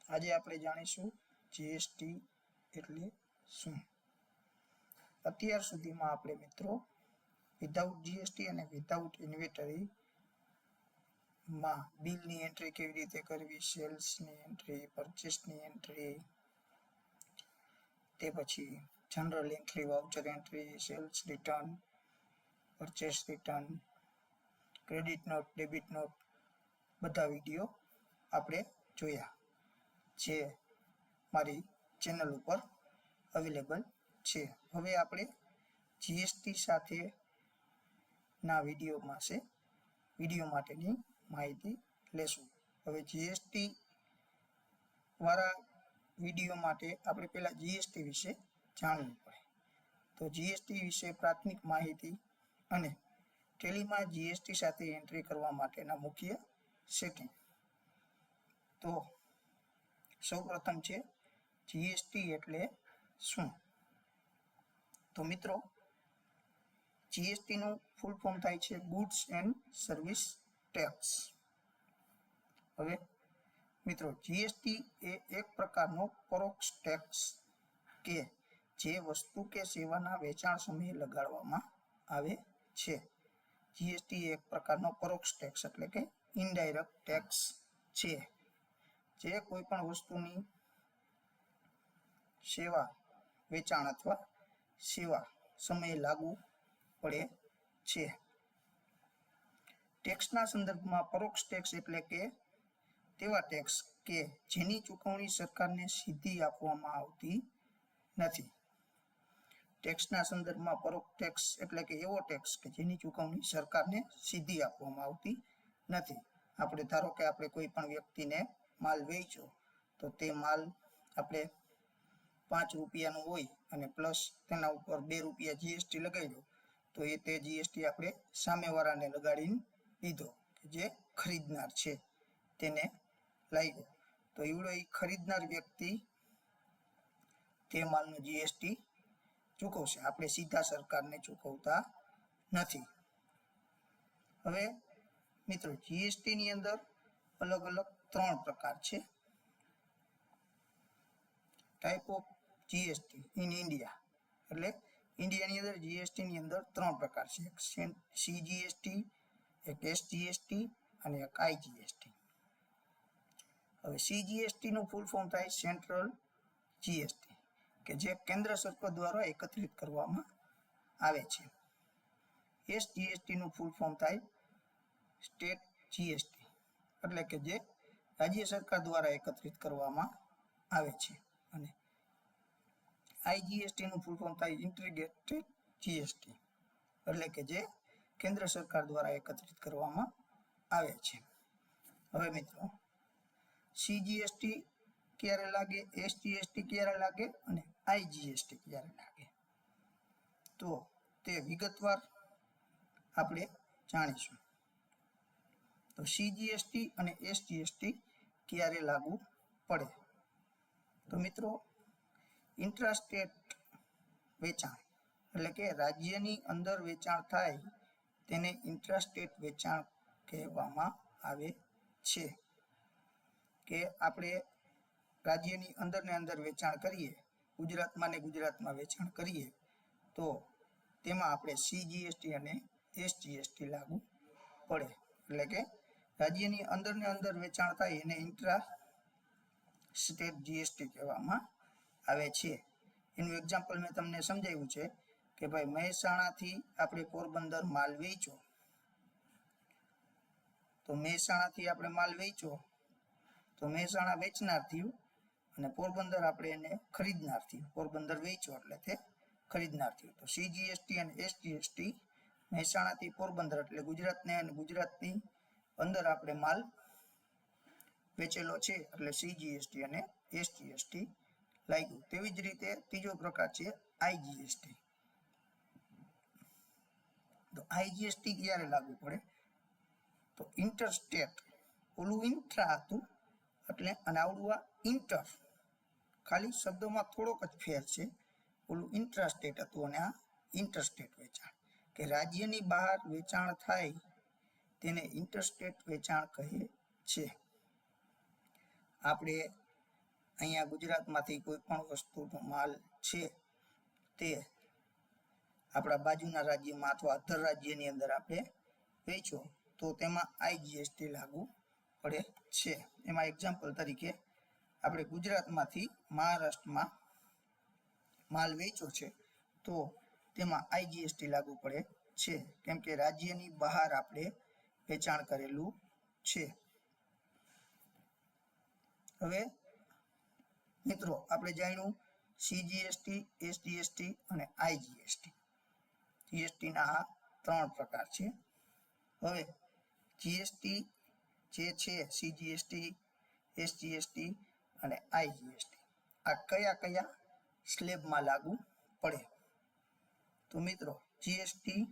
આજે આપણે જાણીશું જીએસટી એટલે શું. અત્યાર સુધીમાં આપણે મિત્રો વિધાઉટ જીએસટી અને વિધાઉટ ઇન્વેન્ટરી માં બિલની એન્ટ્રી કેવી રીતે કરવી, સેલ્સની એન્ટ્રી, પરચેસની એન્ટ્રી, તે પછી general entry, voucher entry, sales return, purchase return, credit note, debit note બધા વિડીયો આપણે જોયા, જે મારી ચેનલ ઉપર અવેલેબલ છે. હવે આપણે જીએસટી સાથે ના વિડીયો માટેની માહિતી લેશું. હવે જીએસટી વાળા વિડીયો માટે આપણે પહેલા જીએસટી વિશે જાણવું પડે. તો જીએસટી વિશે પ્રાથમિક માહિતી અને ટેલીમાં જીએસટી સાથે એન્ટ્રી કરવા માટેના મુખ્ય સેટિંગ. તો સૌપ્રથમ છે જીએસટી એટલે શું. તો મિત્રો જીએસટી નું ફૂલ ફોર્મ થાય છે ગુડ્સ એન્ડ સર્વિસ ટેક્સ. હવે મિત્રો જીએસટી એ એક પ્રકારનો પરોક્ષ ટેક્સ કે જે વસ્તુ કે સેવાના વેચાણ સમયે લગાડવામાં આવે છે. જીએસટી એક પ્રકારનો પરોક્ષ ટેક્સ એટલે કે ઇનડાયરેક્ટ ટેક્સ છે, જે કોઈ પણ વસ્તુની સેવા વેચાણ અથવા સેવા સમયે લાગુ પડે છે. ટેક્સના સંદર્ભમાં પરોક્ષ ટેક્સ એટલે કે તેવા ટેક્સ કે જેની ચૂકવણી સરકારને સીધી આપવામાં આવતી નથી. ટેક્સના સંદર્ભમાં પરોક્ષ ટેક્સ એટલે કે એવો ટેક્સ કે જેની ચૂકવણી સરકારને સીધી આપવામાં આવતી નથી. આપણે ધારો કે આપણે કોઈ પણ વ્યક્તિને માલ વેચ્યો, તો તે માલ આપણે 5 રૂપિયાનું હોય અને પ્લસ તેના ઉપર 2 રૂપિયા જીએસટી લગાડ્યો, તો એ તે જીએસટી આપણે સામેવાળાને લગાડીને લીધો, કે જે ખરીદનાર છે તેને લાગ્યો. તો એવડો એ ખરીદનાર વ્યક્તિ તે માલનો જીએસટી ચૂકવશે, આપણે સીધા સરકારને ચૂકવતા નથી. હવે મિત્રો જીએસટી ની અંદર અલગ અલગ 3 પ્રકાર છે. Type of GST in India, એટલે ઇન્ડિયાની અંદર જીએસટી ની અંદર 3 પ્રકાર છે. એક સીજીએસટી, એક એસજીએસટી અને એક આઈજીએસટી. હવે સીજીએસટી નું ફૂલ ફોર્મ થાય સેન્ટ્રલ જીએસટી, કે જે કેન્દ્ર સરકાર દ્વારા એકત્રિત કરવામાં આવે છે. એસજીએસટી નું ફૂલ ફોર્મ થાય સ્ટેટ જીએસટી, એટલે કે જે રાજ્ય સરકાર દ્વારા એકત્રિત કરવામાં આવે છે. અને આઈજીએસટી નું ફૂલ ફોર્મ થાય ઇન્ટિગ્રેટેડ જીએસટી, એટલે કે જે કેન્દ્ર સરકાર દ્વારા એકત્રિત કરવામાં આવે છે. હવે મિત્રો સીજીએસટી ક્યારે લાગે, એસજીએસટી ક્યારે લાગે અને આઈજીએસટી ક્યારે લાગે, તો તે વિગતવાર આપણે જાણીશું. તો સીજીએસટી અને એસજીએસટી ક્યારે લાગુ પડે. તો મિત્રો ઇન્ટ્રાસ્ટેટ વેચાણ, એટલે કે રાજ્યની અંદર વેચાણ થાય તેને ઇન્ટ્રાસ્ટેટ વેચાણ કહેવામાં આવે છે. કે આપણે રાજ્યની અંદર ને અંદર વેચાણ કરીએ, ગુજરાતમાં ને ગુજરાતમાં વેચાણ કરીએ, તો તેમાં આપણે સીજીએસટી અને એસજીએસટી લાગુ પડે. એટલે કે રાજ્યની અંદર ને અંદર વેચાણ થાય એને ઇન્ટ્રા સ્ટેટ જીએસટી કહેવામાં આવે છે. એનું એક્ઝામ્પલ મેં તમને સમજાવ્યું છે કે ભાઈ મહેસાણાથી આપણે પોરબંદર માલ વેચો, તો મહેસાણાથી આપણે માલ વેચો, તો મહેસાણા વેચનાર થયું અને પોરબંદર આપણે એને ખરીદનાર થયું. પોરબંદર વેચો એટલે તે ખરીદનાર થયું. તો સીજીએસટી અને એસજીએસટી મહેસાણાથી પોરબંદર એટલે ગુજરાતને અને ગુજરાતની અંદર આપણે માલ વેચેલો છે એટલે સીજીએસટી અને એસજીએસટી લાગ્યું. તેવી જ રીતે ત્રીજો પ્રકાર છે આઈજીએસટી. તો આઈજીએસટી ક્યારે લાગુ પડે, તો ઇન્ટરસ્ટેટ, ઓલું ઇન્ટ્રા હતું એટલે અને આવડું આ ઇન્ટર, ખાલી શબ્દોમાં થોડોક જ ફેર છે. ઓલું ઇન્ટ્રાસ્ટેટ હતું અને આ ઇન્ટરસ્ટેટ વેચાણ, કે રાજ્યની બહાર વેચાણ થાય તેને ઇન્ટરસ્ટેટ વેચાણ કહે છે. આપણે અહીંયા ગુજરાતમાંથી કોઈ પણ વસ્તુનો માલ છે તે આપણા બાજુના રાજ્યમાં અથવા અધર રાજ્યની અંદર આપણે વેચો તો તેમાં આઈજીએસટી લાગુ પડે છે. એમાં એક્ઝામ્પલ તરીકે આપણે ગુજરાતમાંથી મહારાષ્ટ્રમાં માલ વેચો છે તો તેમાં આઈજીએસટી લાગુ પડે છે, કેમ કે રાજ્યની બહાર આપણે વેચાણ કરેલું છે. હવે મિત્રો આપણે જાણ્યું સીજીએસટી, એસજીએસટી અને આઈજીએસટી. જીએસટીના આ 3 પ્રકાર છે. હવે જીએસટી જે છે, સીજીએસટી, એસજીએસટી અને આઈજીએસટી, આ કયા કયા સ્લેબમાં લાગુ પડે? તો મિત્રો જીએસટી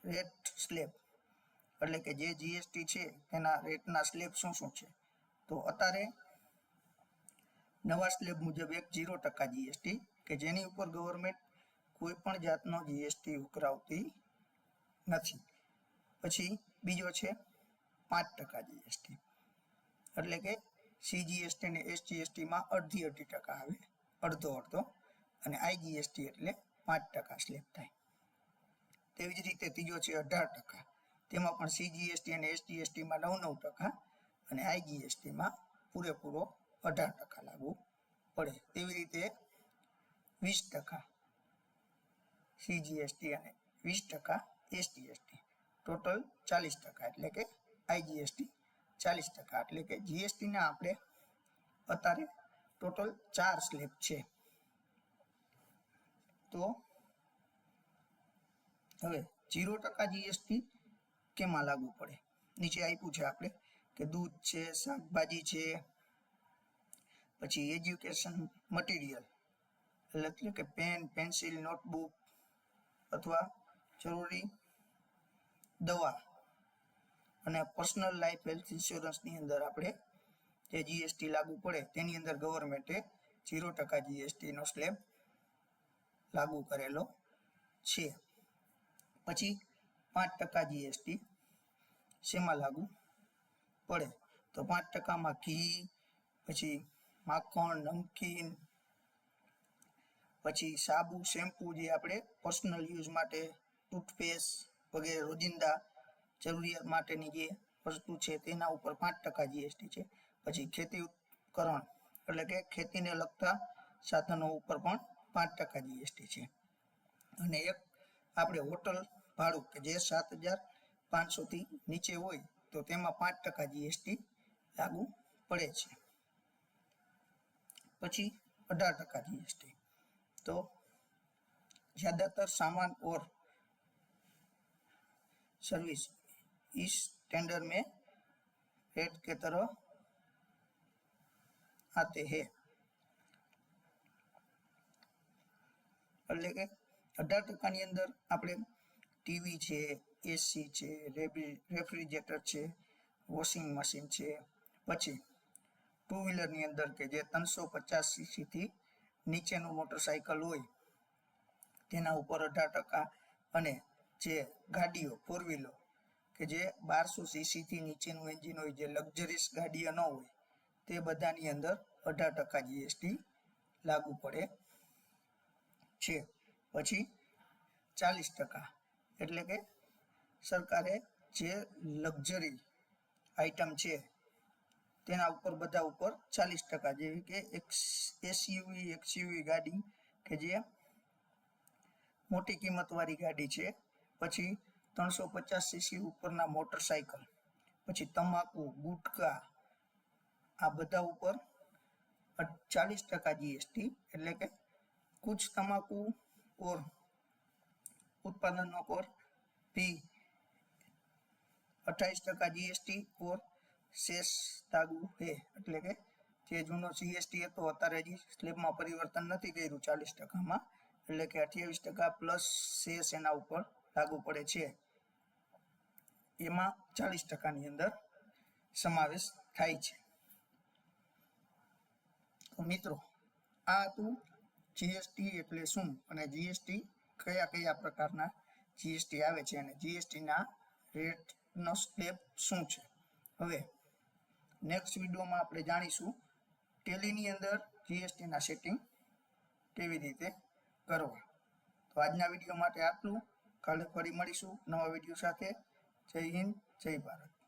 રેટ સ્લેબ એટલે કે જે જીએસટી છે તેના રેટના સ્લેબ શું શું છે? તો અત્યારે નવા સ્લેબ મુજબ એક 0% જીએસટી કે જેની ઉપર ગવર્મેન્ટ કોઈ પણ જાતનો જીએસટી ઉઘરાવતી નથી. પછી બીજો છે 5% જીએસટી એટલે કે સીજીએસટી અને એસજીએસટીમાં અડધી ટકા આવે, અડધો. અને આઈજીએસટી એટલે 5% સ્લેબ થાય. તેવી જ રીતે ત્રીજો છે 18%. તેમાં પણ સીજીએસટી અને એસજીએસટીમાં 9% અને આઈજીએસટીમાં પૂરેપૂરો 18% લાગુ પડે. તેવી રીતે 20% સીજીએસટી અને 20% એસજીએસટી, ટોટલ 40% એટલે કે આઈજીએસટી 40%. એટલે કે જીએસટીના આપણે અત્યારે ટોટલ 4 સ્લેબ છે. તો હવે 0% જીએસટી કેમાં લાગુ પડે? નીચે આપ્યું છે આપણે કે દૂધ છે, શાકભાજી છે, પછી એજ્યુકેશન મટીરિયલ એટલે કે પેન, પેન્સિલ, નોટબુક અથવા જરૂરી દવા અને પર્સનલ લાઈફ હેલ્થ ઇન્સ્યોરન્સની અંદર આપણે જે જીએસટી લાગુ પડે તેની અંદર ગવર્મેન્ટે 0% જીએસટીનો સ્લેબ લાગુ કરેલો છે. પછી 5% જીએસટી શેમાં લાગુ પડે? તો 5%માં ઘી, પછી માખણ, નમકીન, પછી સાબુ, શેમ્પૂ જે આપણે પર્સનલ યુઝ માટે, ટૂથપેસ્ટ વગેરે રોજિંદા જરૂરિયાત માટેની જે વસ્તુ છે તેના ઉપર 5% જીએસટી છે. પછી ખેતી ઉપકરણ એટલે કે ખેતીને લગતા સાધનો ઉપર પણ 5% જીએસટી છે. અને એક આપણે હોટલ ભાડું કે જે 7,500 થી નીચે હોય તો તેમાં 5% જીએસટી લાગુ પડે છે. પછી 18% जीएसटी। तो ज्यादातर सामान और सर्विस इस टेंडर में रेट के तरह आते हैं। એટલે કે 18% ની અંદર આપણે ટીવી છે, એસી છે, રેફ્રિજરેટર છે, વોશિંગ મશીન છે, પછી ટુ વ્હીલર ની અંદર કે જે 350 સીસી થી નીચેનું મોટરસાયકલ હોય તેના ઉપર 18% અને જે ગાડીઓ ફોર વ્હીલર કે જે 1200 સીસી થી નીચેનું એન્જિન હોય, જે લક્ઝરીસ ગાડીઓ ન હોય તે બધાની અંદર 18% જીએસટી લાગુ પડે છે। પછી 40% એટલે કે સરકારે જે લક્ઝરી આઇટમ છે તેના ઉપર બધા ઉપર 40%, જેવી કે એક એસયુવી એક્સયુવી ગાડી કે જે મોટી કિંમતવાળી ગાડી છે, પછી 350 સીસી ઉપરના મોટરસાયકલ, પછી તમાકુ, ગુટકા, આ બધા ઉપર 40% जीएसटी એટલે કે कुछ तंबाकू और उत्पादनों पर भी 28% जीएसटी और शेष लागू है। એટલે કે જે જૂનો જીએસટી હતો અત્યારે હજી સ્લેબમાં પરિવર્તન નથી કર્યું 40%માં, એટલે કે 28% પ્લસ શેષ એના ઉપર લાગુ પડે છે, એમાં 40% ની અંદર સમાવેશ થાય છે। તો મિત્રો આ હતું જીએસટી એટલે શું અને જીએસટી કયા કયા પ્રકારના જીએસટી આવે છે અને જીએસટી ના રેટનો સ્લેબ શું છે। હવે નેક્સ્ટ વિડીયોમાં આપણે જાણીશું ટેલીની અંદર જીએસટીના સેટિંગ કેવી રીતે કરવા. તો આજના વિડીયો માટે આટલું. કાલે ફરી મળીશું નવા વિડીયો સાથે. જય હિન્દ, જય ભારત.